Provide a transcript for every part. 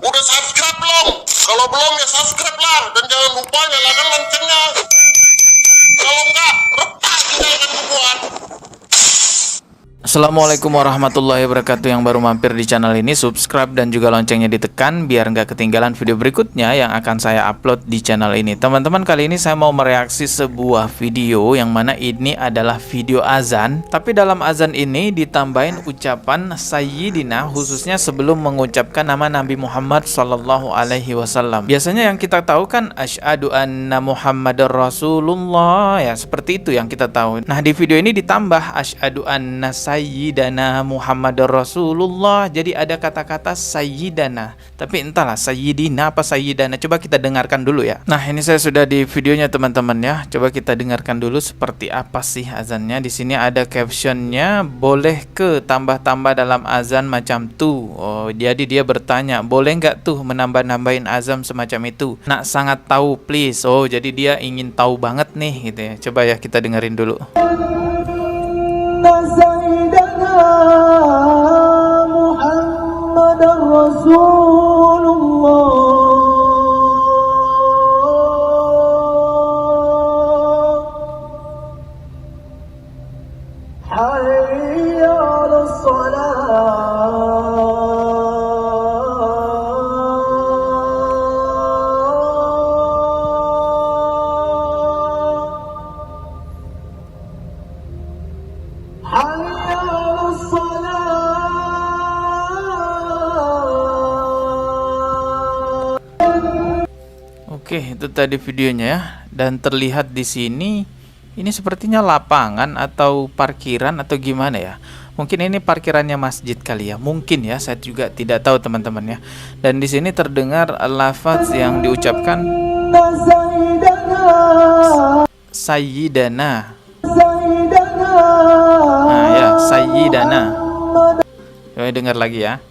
Udah subscribe belum? Kalau belum ya subscribe lah. Dan jangan lupa nyalakan loncengnya. Kalau enggak, retak tinggalkan kubuan. Assalamualaikum warahmatullahi wabarakatuh. Yang baru mampir di channel ini, subscribe dan juga loncengnya ditekan biar nggak ketinggalan video berikutnya yang akan saya upload di channel ini. Teman-teman, kali ini saya mau mereaksi sebuah video yang mana ini adalah video azan, tapi dalam azan ini ditambahin ucapan Sayyidina, khususnya sebelum mengucapkan nama Nabi Muhammad SAW. Biasanya yang kita tahu kan asyhadu anna Muhammadar Rasulullah, ya seperti itu yang kita tahu. Nah, di video ini ditambah asyhadu anna Sayyidana Muhammadar Rasulullah. Jadi ada kata-kata Sayyidana, tapi entahlah Sayyidina apa Sayyidana. Coba kita dengarkan dulu ya. Nah, ini saya sudah di videonya teman-teman ya. Coba kita dengarkan dulu seperti apa sih azannya. Di sini ada captionnya, boleh ke tambah-tambah dalam azan macam tuh. Oh, jadi dia bertanya, boleh nggak tuh menambah-nambahin azan semacam itu? Nak sangat tahu please. Oh, jadi dia ingin tahu banget nih gitu ya. Coba ya kita dengerin dulu. سيدنا محمد رسول الله حي على Oke, itu tadi videonya ya. Dan terlihat di sini ini sepertinya lapangan atau parkiran atau gimana ya. Mungkin ini parkirannya masjid kali ya. Mungkin ya, saya juga tidak tahu teman-teman ya. Dan di sini terdengar lafaz yang diucapkan Sayyidana. Nah ya, Sayyidana. Coba dengar lagi ya.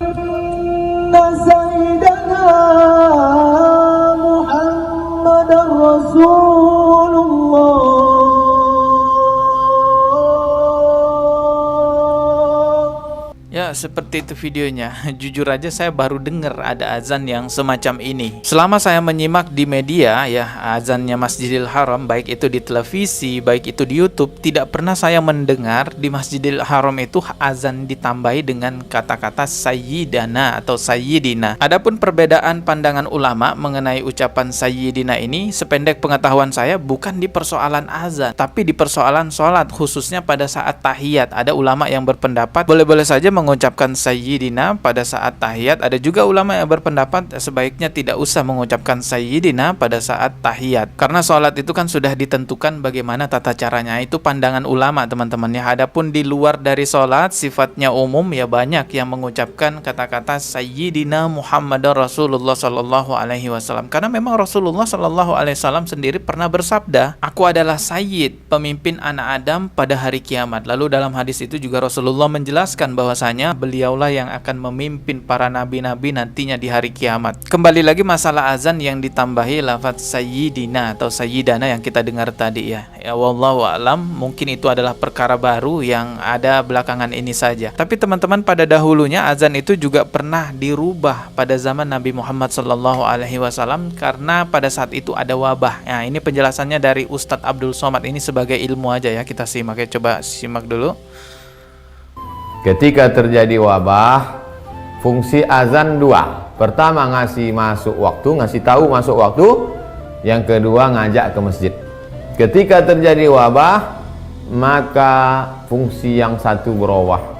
Ya, seperti itu videonya. Jujur aja saya baru dengar ada azan yang semacam ini. Selama saya menyimak di media ya, azannya Masjidil Haram, baik itu di televisi, baik itu di YouTube, tidak pernah saya mendengar di Masjidil Haram itu azan ditambahi dengan kata-kata Sayyidana atau Sayyidina. Adapun perbedaan pandangan ulama mengenai ucapan Sayyidina ini, sependek pengetahuan saya, bukan di persoalan azan, tapi di persoalan sholat, khususnya pada saat tahiyat. Ada ulama yang berpendapat boleh-boleh saja mengucapkan Sayyidina pada saat tahiyat. Ada juga ulama yang berpendapat sebaiknya tidak usah mengucapkan Sayyidina pada saat tahiyat, karena sholat itu kan sudah ditentukan bagaimana tata caranya. Itu pandangan ulama teman-teman ya. Adapun di luar dari sholat, sifatnya umum ya, banyak yang mengucapkan kata-kata Sayyidina Muhammadar Rasulullah Sallallahu Alaihi Wasallam, karena memang Rasulullah Sallallahu Alaihi Wasallam sendiri pernah bersabda, aku adalah Sayyid, pemimpin anak Adam pada hari kiamat. Lalu dalam hadis itu juga Rasulullah menjelaskan bahwasanya beliaulah yang akan memimpin para nabi-nabi nantinya di hari kiamat. Kembali lagi masalah azan yang ditambahi lafaz Sayyidina atau Sayyidana yang kita dengar tadi ya. Ya wallahu a'lam, mungkin itu adalah perkara baru yang ada belakangan ini saja. Tapi teman-teman, pada dahulunya azan itu juga pernah dirubah pada zaman Nabi Muhammad Sallallahu Alaihi Wasallam karena pada saat itu ada wabah. Nah, ini penjelasannya dari Ustadz Abdul Somad, ini sebagai ilmu aja ya, kita simak ya. Coba simak dulu. Ketika terjadi wabah, fungsi azan dua. Pertama, ngasih masuk waktu, ngasih tahu masuk waktu. Yang kedua, ngajak ke masjid. Ketika terjadi wabah, maka fungsi yang satu berubah.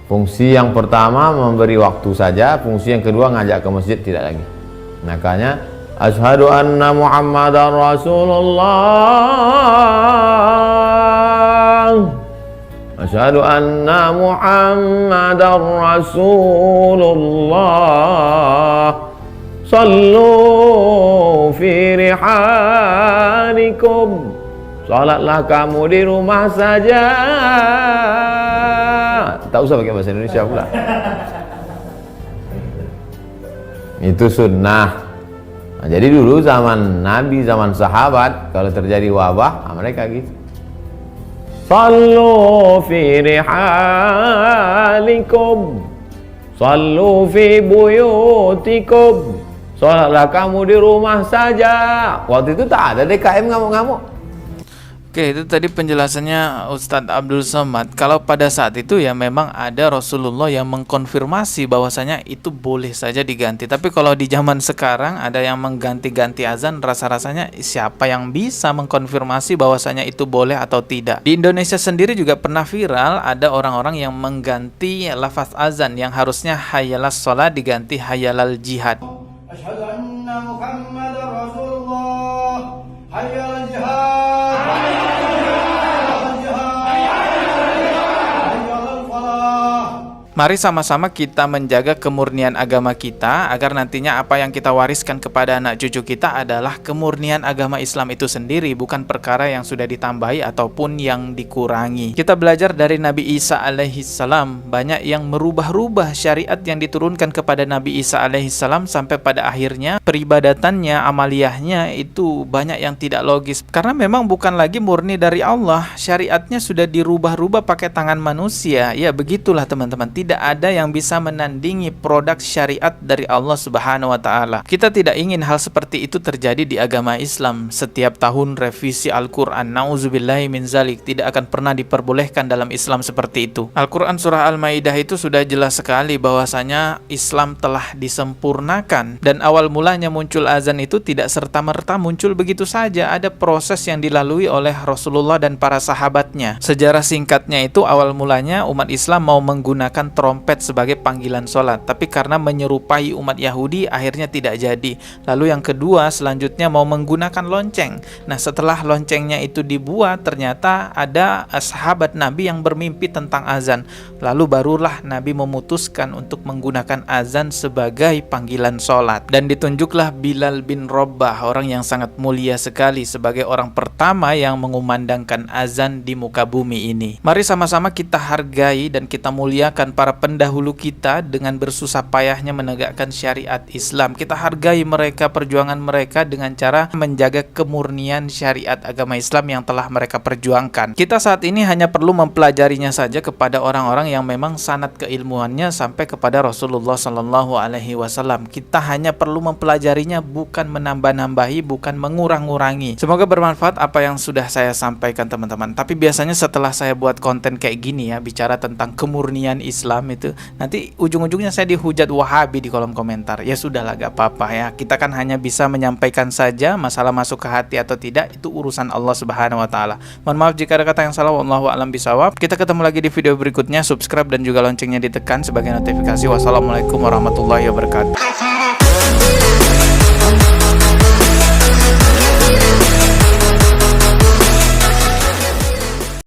Fungsi yang pertama memberi waktu saja, fungsi yang kedua ngajak ke masjid tidak lagi. Makanya asyhadu anna Muhammadar Rasulullah. Asyhadu anna Muhammadar Rasulullah. Sallu fi rihalikum. Salatlah kamu di rumah saja. Tak usah pakai bahasa Indonesia pula. Itu sunnah. Nah, jadi dulu zaman Nabi, zaman sahabat, kalau terjadi wabah, mereka gitu. Sallu fi rihalikum. Sallu fi buyutikum. Salatlah kamu di rumah saja. Waktu itu tak ada DKM ngamuk-ngamuk. Oke, itu tadi penjelasannya Ustadz Abdul Somad. Kalau pada saat itu ya memang ada Rasulullah yang mengkonfirmasi bahwasanya itu boleh saja diganti. Tapi kalau di zaman sekarang ada yang mengganti-ganti azan, rasa-rasanya siapa yang bisa mengkonfirmasi bahwasanya itu boleh atau tidak. Di Indonesia sendiri juga pernah viral ada orang-orang yang mengganti lafaz azan yang harusnya hayyalas sholat diganti hayyalal jihad. Asyhadu anna Muhammadar Rasulullah. Hayya 'alal jihad. Mari sama-sama kita menjaga kemurnian agama kita agar nantinya apa yang kita wariskan kepada anak cucu kita adalah kemurnian agama Islam itu sendiri, bukan perkara yang sudah ditambahi ataupun yang dikurangi. Kita belajar dari Nabi Isa alaihissalam, banyak yang merubah-rubah syariat yang diturunkan kepada Nabi Isa alaihissalam sampai pada akhirnya peribadatannya, amaliyahnya itu banyak yang tidak logis karena memang bukan lagi murni dari Allah, syariatnya sudah dirubah-rubah pakai tangan manusia. Ya begitulah teman-teman. Tidak ada yang bisa menandingi produk syariat dari Allah Subhanahu wa taala. Kita tidak ingin hal seperti itu terjadi di agama Islam. Setiap tahun revisi Al-Qur'an, nauzubillahi min zalik, tidak akan pernah diperbolehkan dalam Islam seperti itu. Al-Qur'an surah Al-Maidah itu sudah jelas sekali bahwasanya Islam telah disempurnakan dan awal mulanya muncul azan itu tidak serta-merta muncul begitu saja. Ada proses yang dilalui oleh Rasulullah dan para sahabatnya. Sejarah singkatnya itu awal mulanya umat Islam mau menggunakan trompet sebagai panggilan sholat, tapi karena menyerupai umat Yahudi akhirnya tidak jadi. Lalu yang kedua selanjutnya mau menggunakan lonceng. Nah setelah loncengnya itu dibuat ternyata ada sahabat Nabi yang bermimpi tentang azan. Lalu barulah Nabi memutuskan untuk menggunakan azan sebagai panggilan sholat. Dan ditunjuklah Bilal bin Rabah, orang yang sangat mulia sekali sebagai orang pertama yang mengumandangkan azan di muka bumi ini. Mari sama-sama kita hargai dan kita muliakan para pendahulu kita dengan bersusah payahnya menegakkan syariat Islam. Kita hargai mereka, perjuangan mereka dengan cara menjaga kemurnian syariat agama Islam yang telah mereka perjuangkan. Kita saat ini hanya perlu mempelajarinya saja kepada orang-orang yang memang sanad keilmuannya sampai kepada Rasulullah Sallallahu Alaihi Wasallam. Kita hanya perlu mempelajarinya, bukan menambah-nambahi, bukan mengurang-ngurangi. Semoga bermanfaat apa yang sudah saya sampaikan teman-teman. Tapi biasanya setelah saya buat konten kayak gini ya, bicara tentang kemurnian Islam itu, nanti ujung-ujungnya saya dihujat Wahabi di kolom komentar. Ya sudahlah, gak apa-apa ya. Kita kan hanya bisa menyampaikan saja, masalah masuk ke hati atau tidak itu urusan Allah Subhanahu wa taala. Mohon maaf jika ada kata yang salah, wallahu a'lam bishawab. Kita ketemu lagi di video berikutnya. Subscribe dan juga loncengnya ditekan sebagai notifikasi. Wassalamualaikum warahmatullahi wabarakatuh.